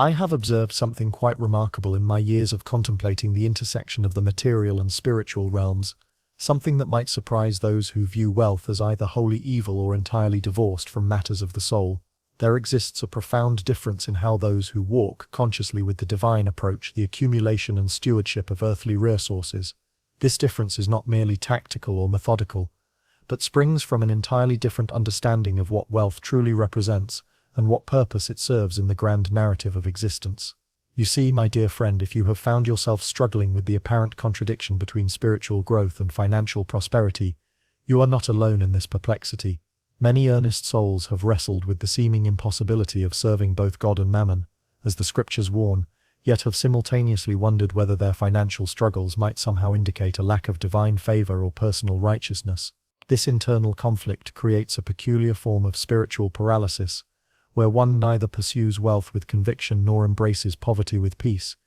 I have observed something quite remarkable in my years of contemplating the intersection of the material and spiritual realms, something that might surprise those who view wealth as either wholly evil or entirely divorced from matters of the soul. There exists a profound difference in how those who walk consciously with the divine approach the accumulation and stewardship of earthly resources. This difference is not merely tactical or methodical, but springs from an entirely different understanding of what wealth truly represents and what purpose it serves in the grand narrative of existence. You see, my dear friend, if you have found yourself struggling with the apparent contradiction between spiritual growth and financial prosperity, you are not alone in this perplexity. Many earnest souls have wrestled with the seeming impossibility of serving both God and mammon, as the scriptures warn, yet have simultaneously wondered whether their financial struggles might somehow indicate a lack of divine favor or personal righteousness. This internal conflict creates a peculiar form of spiritual paralysis, where one neither pursues wealth with conviction nor embraces poverty with peace,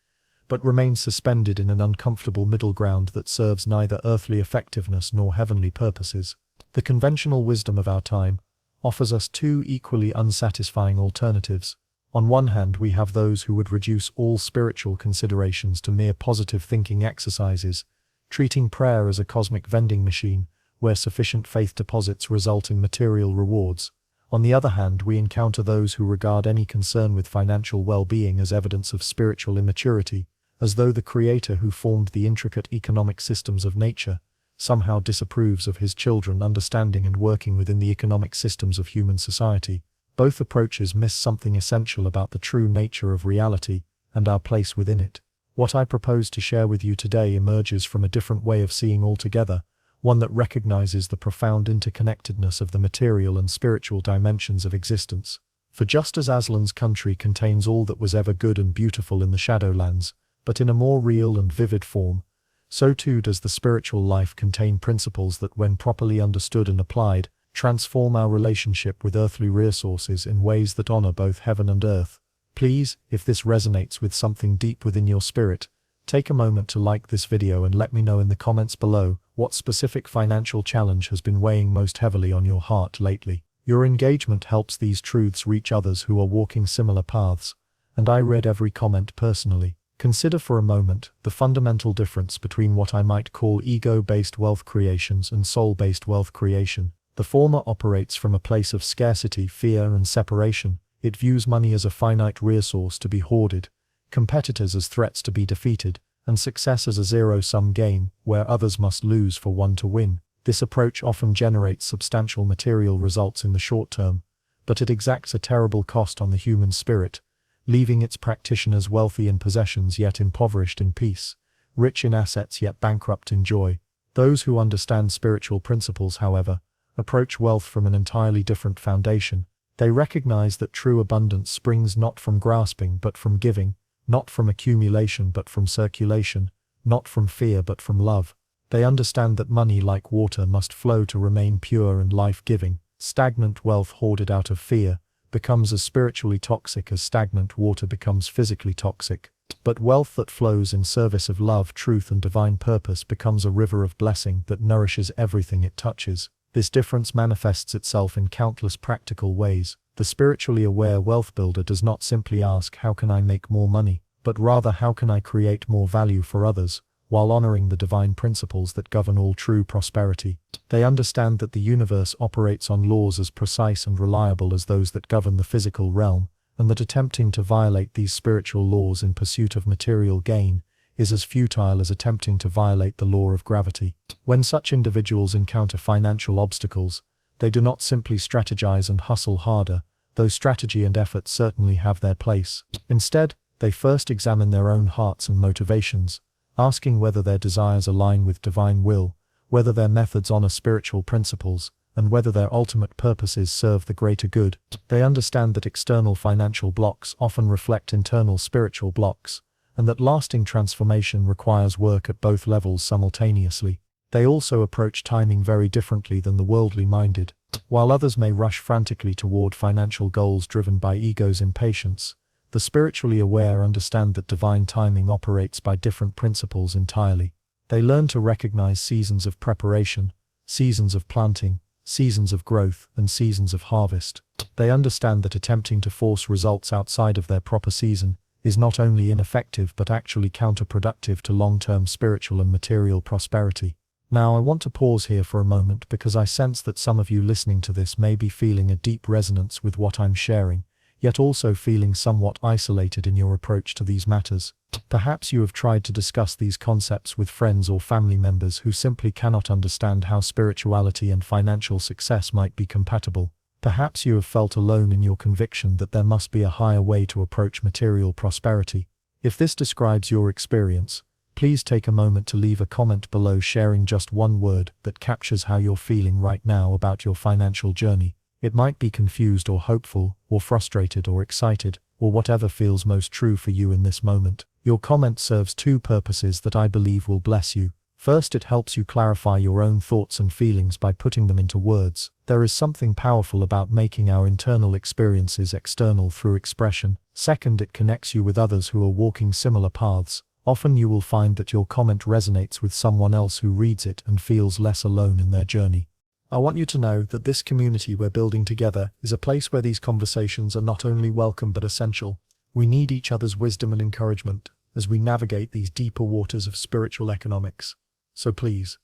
but remains suspended in an uncomfortable middle ground that serves neither earthly effectiveness nor heavenly purposes. The conventional wisdom of our time offers us two equally unsatisfying alternatives. On one hand, we have those who would reduce all spiritual considerations to mere positive thinking exercises, treating prayer as a cosmic vending machine, where sufficient faith deposits result in material rewards. On the other hand, we encounter those who regard any concern with financial well-being as evidence of spiritual immaturity, as though the Creator who formed the intricate economic systems of nature somehow disapproves of his children understanding and working within the economic systems of human society. Both approaches miss something essential about the true nature of reality and our place within it. What I propose to share with you today emerges from a different way of seeing altogether, one that recognizes the profound interconnectedness of the material and spiritual dimensions of existence. For just as Aslan's country contains all that was ever good and beautiful in the Shadowlands, but in a more real and vivid form, so too does the spiritual life contain principles that, when properly understood and applied, transform our relationship with earthly resources in ways that honor both heaven and earth. Please, if this resonates with something deep within your spirit, take a moment to like this video and let me know in the comments below what specific financial challenge has been weighing most heavily on your heart lately. Your engagement helps these truths reach others who are walking similar paths, and I read every comment personally. Consider for a moment the fundamental difference between what I might call ego-based wealth creations and soul-based wealth creation. The former operates from a place of scarcity, fear, and separation. It views money as a finite resource to be hoarded, competitors as threats to be defeated, and success as a zero-sum game, where others must lose for one to win. This approach often generates substantial material results in the short term, but it exacts a terrible cost on the human spirit, leaving its practitioners wealthy in possessions yet impoverished in peace, rich in assets yet bankrupt in joy. Those who understand spiritual principles, however, approach wealth from an entirely different foundation. They recognize that true abundance springs not from grasping but from giving, not from accumulation but from circulation, not from fear but from love. They understand that money, like water, must flow to remain pure and life-giving. Stagnant wealth hoarded out of fear becomes as spiritually toxic as stagnant water becomes physically toxic. But wealth that flows in service of love, truth, and divine purpose becomes a river of blessing that nourishes everything it touches. This difference manifests itself in countless practical ways. The spiritually aware wealth builder does not simply ask, how can I make more money, but rather, how can I create more value for others, while honoring the divine principles that govern all true prosperity. They understand that the universe operates on laws as precise and reliable as those that govern the physical realm, and that attempting to violate these spiritual laws in pursuit of material gain is as futile as attempting to violate the law of gravity. When such individuals encounter financial obstacles, they do not simply strategize and hustle harder, though strategy and effort certainly have their place. Instead, they first examine their own hearts and motivations, asking whether their desires align with divine will, whether their methods honor spiritual principles, and whether their ultimate purposes serve the greater good. They understand that external financial blocks often reflect internal spiritual blocks, and that lasting transformation requires work at both levels simultaneously. They also approach timing very differently than the worldly minded. While others may rush frantically toward financial goals driven by ego's impatience, the spiritually aware understand that divine timing operates by different principles entirely. They learn to recognize seasons of preparation, seasons of planting, seasons of growth, and seasons of harvest. They understand that attempting to force results outside of their proper season is not only ineffective but actually counterproductive to long-term spiritual and material prosperity. Now I want to pause here for a moment because I sense that some of you listening to this may be feeling a deep resonance with what I'm sharing, yet also feeling somewhat isolated in your approach to these matters. Perhaps you have tried to discuss these concepts with friends or family members who simply cannot understand how spirituality and financial success might be compatible. Perhaps you have felt alone in your conviction that there must be a higher way to approach material prosperity. If this describes your experience, please take a moment to leave a comment below sharing just one word that captures how you're feeling right now about your financial journey. It might be confused or hopeful, or frustrated or excited, or whatever feels most true for you in this moment. Your comment serves two purposes that I believe will bless you. First, it helps you clarify your own thoughts and feelings by putting them into words. There is something powerful about making our internal experiences external through expression. Second, it connects you with others who are walking similar paths. Often you will find that your comment resonates with someone else who reads it and feels less alone in their journey. I want you to know that this community we're building together is a place where these conversations are not only welcome but essential. We need each other's wisdom and encouragement as we navigate these deeper waters of spiritual economics. So please,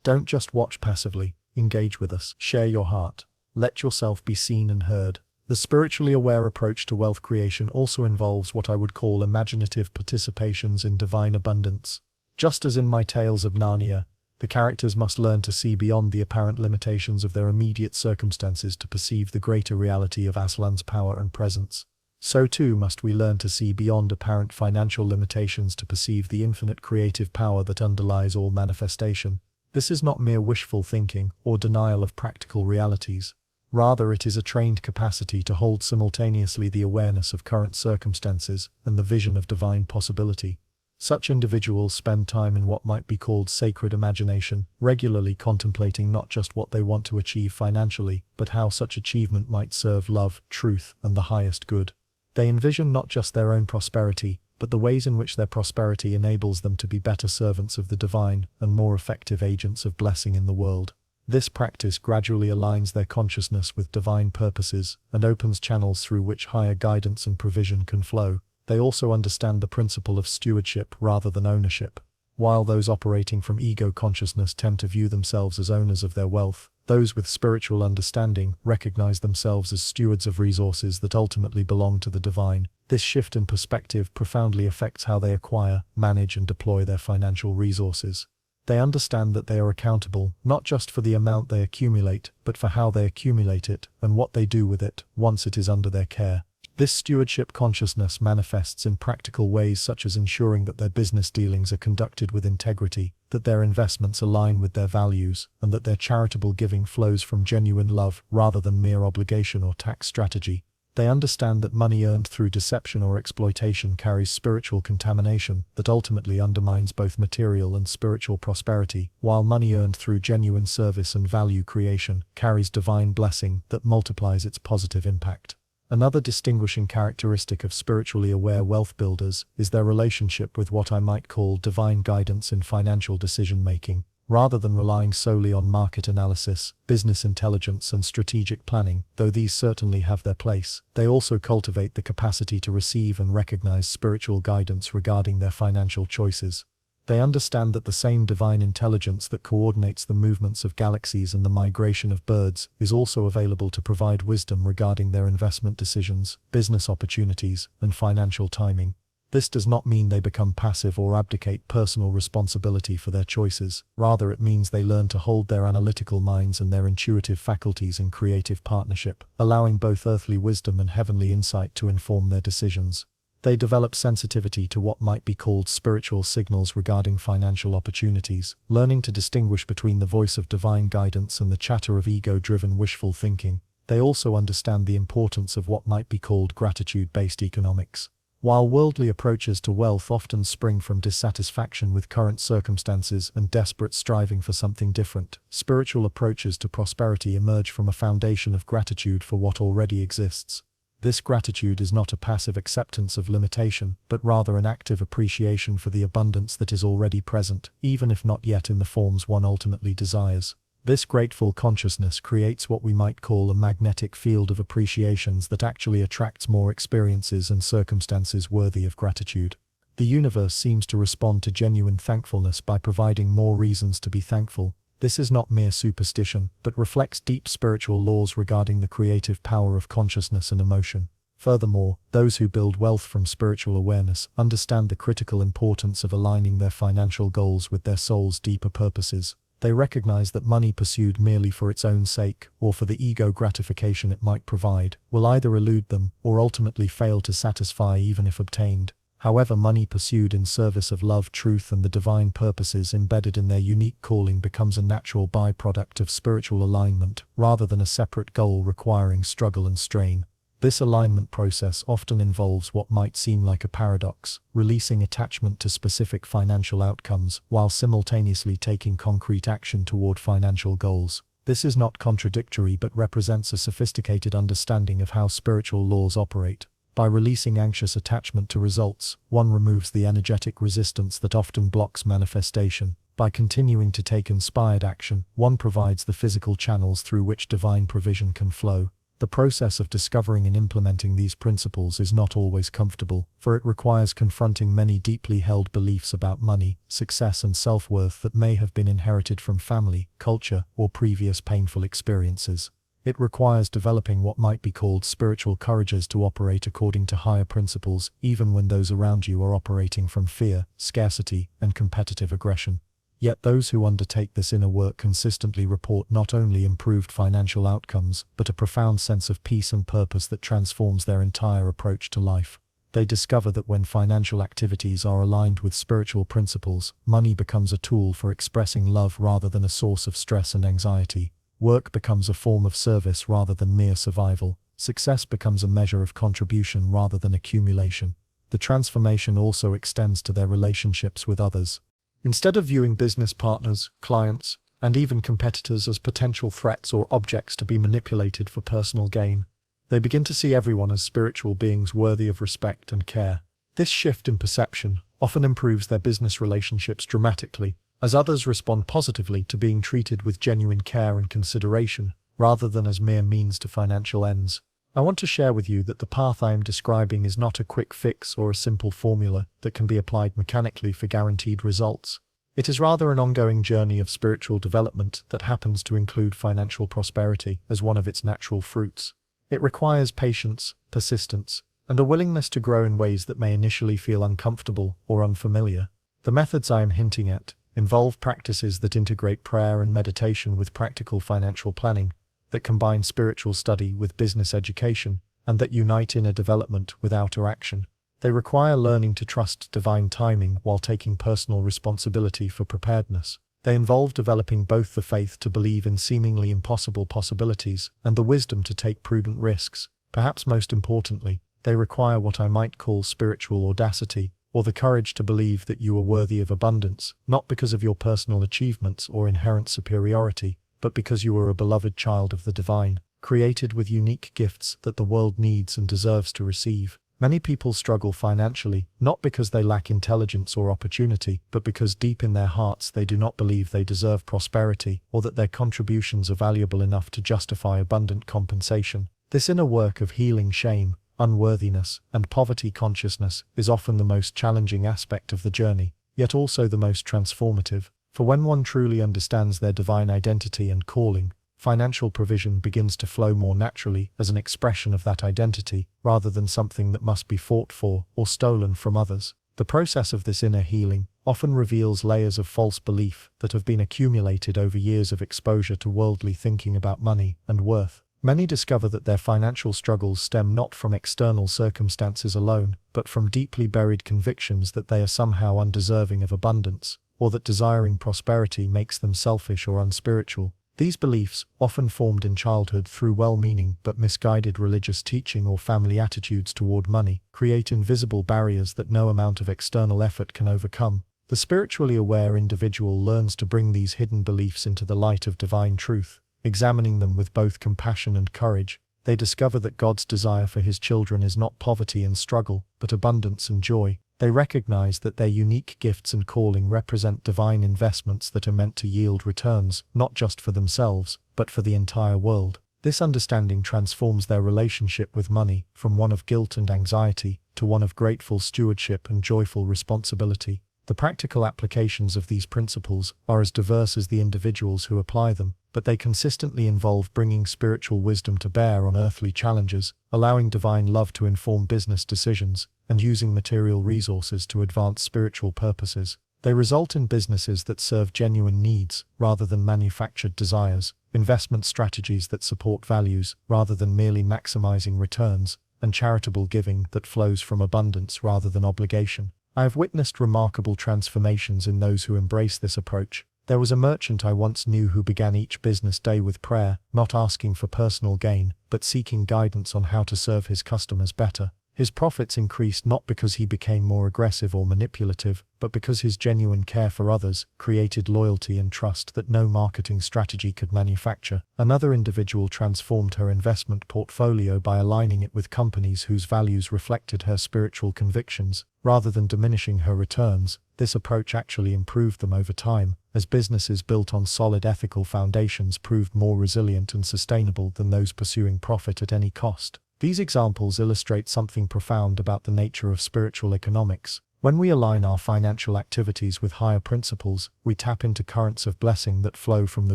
don't just watch passively, engage with us, share your heart, let yourself be seen and heard. The spiritually aware approach to wealth creation also involves what I would call imaginative participations in divine abundance. Just as in my tales of Narnia, the characters must learn to see beyond the apparent limitations of their immediate circumstances to perceive the greater reality of Aslan's power and presence. So too must we learn to see beyond apparent financial limitations to perceive the infinite creative power that underlies all manifestation. This is not mere wishful thinking or denial of practical realities. Rather, it is a trained capacity to hold simultaneously the awareness of current circumstances and the vision of divine possibility. Such individuals spend time in what might be called sacred imagination, regularly contemplating not just what they want to achieve financially, but how such achievement might serve love, truth, and the highest good. They envision not just their own prosperity, but the ways in which their prosperity enables them to be better servants of the divine and more effective agents of blessing in the world. This practice gradually aligns their consciousness with divine purposes and opens channels through which higher guidance and provision can flow. They also understand the principle of stewardship rather than ownership. While those operating from ego consciousness tend to view themselves as owners of their wealth, those with spiritual understanding recognize themselves as stewards of resources that ultimately belong to the divine. This shift in perspective profoundly affects how they acquire, manage, and deploy their financial resources. They understand that they are accountable not just for the amount they accumulate, but for how they accumulate it and what they do with it once it is under their care. This stewardship consciousness manifests in practical ways such as ensuring that their business dealings are conducted with integrity, that their investments align with their values, and that their charitable giving flows from genuine love rather than mere obligation or tax strategy. They understand that money earned through deception or exploitation carries spiritual contamination that ultimately undermines both material and spiritual prosperity, while money earned through genuine service and value creation carries divine blessing that multiplies its positive impact. Another distinguishing characteristic of spiritually aware wealth builders is their relationship with what I might call divine guidance in financial decision-making. Rather than relying solely on market analysis, business intelligence, and strategic planning, though these certainly have their place, they also cultivate the capacity to receive and recognize spiritual guidance regarding their financial choices. They understand that the same divine intelligence that coordinates the movements of galaxies and the migration of birds is also available to provide wisdom regarding their investment decisions, business opportunities, and financial timing. This does not mean they become passive or abdicate personal responsibility for their choices. Rather, it means they learn to hold their analytical minds and their intuitive faculties in creative partnership, allowing both earthly wisdom and heavenly insight to inform their decisions. They develop sensitivity to what might be called spiritual signals regarding financial opportunities, learning to distinguish between the voice of divine guidance and the chatter of ego-driven wishful thinking. They also understand the importance of what might be called gratitude-based economics. While worldly approaches to wealth often spring from dissatisfaction with current circumstances and desperate striving for something different, spiritual approaches to prosperity emerge from a foundation of gratitude for what already exists. This gratitude is not a passive acceptance of limitation, but rather an active appreciation for the abundance that is already present, even if not yet in the forms one ultimately desires. This grateful consciousness creates what we might call a magnetic field of appreciations that actually attracts more experiences and circumstances worthy of gratitude. The universe seems to respond to genuine thankfulness by providing more reasons to be thankful. This is not mere superstition, but reflects deep spiritual laws regarding the creative power of consciousness and emotion. Furthermore, those who build wealth from spiritual awareness understand the critical importance of aligning their financial goals with their soul's deeper purposes. They recognize that money pursued merely for its own sake, or for the ego gratification it might provide, will either elude them or ultimately fail to satisfy even if obtained. However, money pursued in service of love, truth, and the divine purposes embedded in their unique calling becomes a natural byproduct of spiritual alignment, rather than a separate goal requiring struggle and strain. This alignment process often involves what might seem like a paradox, releasing attachment to specific financial outcomes while simultaneously taking concrete action toward financial goals. This is not contradictory but represents a sophisticated understanding of how spiritual laws operate. By releasing anxious attachment to results, one removes the energetic resistance that often blocks manifestation. By continuing to take inspired action, one provides the physical channels through which divine provision can flow. The process of discovering and implementing these principles is not always comfortable, for it requires confronting many deeply held beliefs about money, success, and self-worth that may have been inherited from family, culture, or previous painful experiences. It requires developing what might be called spiritual courages to operate according to higher principles, even when those around you are operating from fear, scarcity, and competitive aggression. Yet those who undertake this inner work consistently report not only improved financial outcomes, but a profound sense of peace and purpose that transforms their entire approach to life. They discover that when financial activities are aligned with spiritual principles, money becomes a tool for expressing love rather than a source of stress and anxiety. Work becomes a form of service rather than mere survival. Success becomes a measure of contribution rather than accumulation. The transformation also extends to their relationships with others. Instead of viewing business partners, clients, and even competitors as potential threats or objects to be manipulated for personal gain, they begin to see everyone as spiritual beings worthy of respect and care. This shift in perception often improves their business relationships dramatically, as others respond positively to being treated with genuine care and consideration, rather than as mere means to financial ends. I want to share with you that the path I am describing is not a quick fix or a simple formula that can be applied mechanically for guaranteed results. It is rather an ongoing journey of spiritual development that happens to include financial prosperity as one of its natural fruits. It requires patience, persistence, and a willingness to grow in ways that may initially feel uncomfortable or unfamiliar. The methods I am hinting at involve practices that integrate prayer and meditation with practical financial planning, that combine spiritual study with business education, and that unite inner development with outer action. They require learning to trust divine timing while taking personal responsibility for preparedness. They involve developing both the faith to believe in seemingly impossible possibilities and the wisdom to take prudent risks. Perhaps most importantly, they require what I might call spiritual audacity, or the courage to believe that you are worthy of abundance, not because of your personal achievements or inherent superiority, but because you are a beloved child of the divine, created with unique gifts that the world needs and deserves to receive. Many people struggle financially, not because they lack intelligence or opportunity, but because deep in their hearts they do not believe they deserve prosperity, or that their contributions are valuable enough to justify abundant compensation. This inner work of healing shame, unworthiness, and poverty consciousness is often the most challenging aspect of the journey, yet also the most transformative. For when one truly understands their divine identity and calling, financial provision begins to flow more naturally as an expression of that identity, rather than something that must be fought for or stolen from others. The process of this inner healing often reveals layers of false belief that have been accumulated over years of exposure to worldly thinking about money and worth. Many discover that their financial struggles stem not from external circumstances alone, but from deeply buried convictions that they are somehow undeserving of abundance, or that desiring prosperity makes them selfish or unspiritual. These beliefs, often formed in childhood through well-meaning but misguided religious teaching or family attitudes toward money, create invisible barriers that no amount of external effort can overcome. The spiritually aware individual learns to bring these hidden beliefs into the light of divine truth. Examining them with both compassion and courage, they discover that God's desire for His children is not poverty and struggle, but abundance and joy. They recognize that their unique gifts and calling represent divine investments that are meant to yield returns, not just for themselves, but for the entire world. This understanding transforms their relationship with money from one of guilt and anxiety to one of grateful stewardship and joyful responsibility. The practical applications of these principles are as diverse as the individuals who apply them, but they consistently involve bringing spiritual wisdom to bear on earthly challenges, allowing divine love to inform business decisions, and using material resources to advance spiritual purposes. They result in businesses that serve genuine needs rather than manufactured desires, investment strategies that support values rather than merely maximizing returns, and charitable giving that flows from abundance rather than obligation. I have witnessed remarkable transformations in those who embrace this approach. There was a merchant I once knew who began each business day with prayer, not asking for personal gain, but seeking guidance on how to serve his customers better. His profits increased not because he became more aggressive or manipulative, but because his genuine care for others created loyalty and trust that no marketing strategy could manufacture. Another individual transformed her investment portfolio by aligning it with companies whose values reflected her spiritual convictions, rather than diminishing her returns. This approach actually improved them over time, as businesses built on solid ethical foundations proved more resilient and sustainable than those pursuing profit at any cost. These examples illustrate something profound about the nature of spiritual economics. When we align our financial activities with higher principles, we tap into currents of blessing that flow from the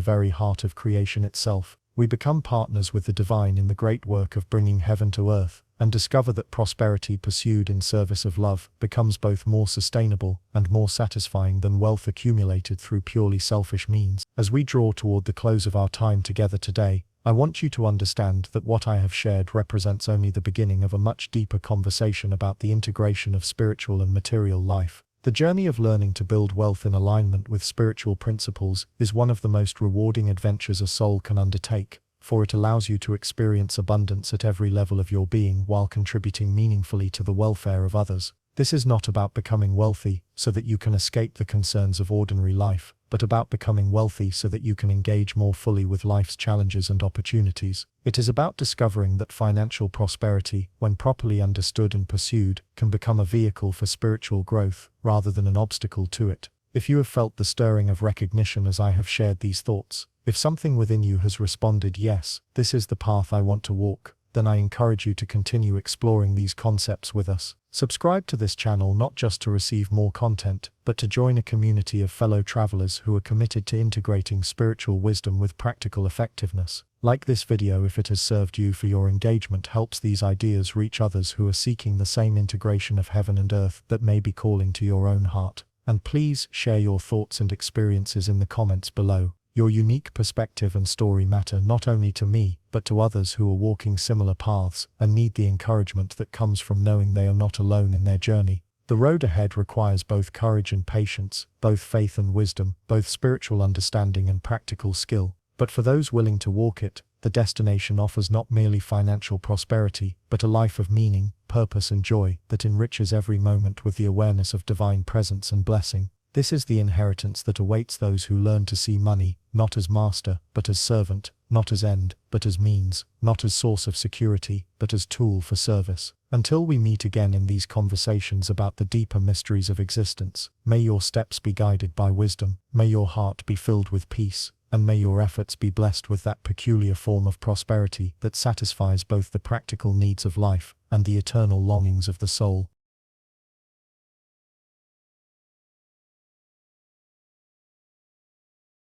very heart of creation itself. We become partners with the divine in the great work of bringing heaven to earth, and discover that prosperity pursued in service of love becomes both more sustainable and more satisfying than wealth accumulated through purely selfish means. As we draw toward the close of our time together today, I want you to understand that what I have shared represents only the beginning of a much deeper conversation about the integration of spiritual and material life. The journey of learning to build wealth in alignment with spiritual principles is one of the most rewarding adventures a soul can undertake, for it allows you to experience abundance at every level of your being while contributing meaningfully to the welfare of others. This is not about becoming wealthy so that you can escape the concerns of ordinary life, but about becoming wealthy so that you can engage more fully with life's challenges and opportunities. It is about discovering that financial prosperity, when properly understood and pursued, can become a vehicle for spiritual growth rather than an obstacle to it. If you have felt the stirring of recognition as I have shared these thoughts, if something within you has responded, yes, this is the path I want to walk, then I encourage you to continue exploring these concepts with us. Subscribe to this channel not just to receive more content, but to join a community of fellow travelers who are committed to integrating spiritual wisdom with practical effectiveness. Like this video if it has served you, for your engagement helps these ideas reach others who are seeking the same integration of heaven and earth that may be calling to your own heart. And please share your thoughts and experiences in the comments below. Your unique perspective and story matter not only to me, but to others who are walking similar paths and need the encouragement that comes from knowing they are not alone in their journey. The road ahead requires both courage and patience, both faith and wisdom, both spiritual understanding and practical skill. But for those willing to walk it, the destination offers not merely financial prosperity, but a life of meaning, purpose and joy that enriches every moment with the awareness of divine presence and blessing. This is the inheritance that awaits those who learn to see money, not as master, but as servant, not as end, but as means, not as source of security, but as tool for service. Until we meet again in these conversations about the deeper mysteries of existence, may your steps be guided by wisdom, may your heart be filled with peace, and may your efforts be blessed with that peculiar form of prosperity that satisfies both the practical needs of life and the eternal longings of the soul.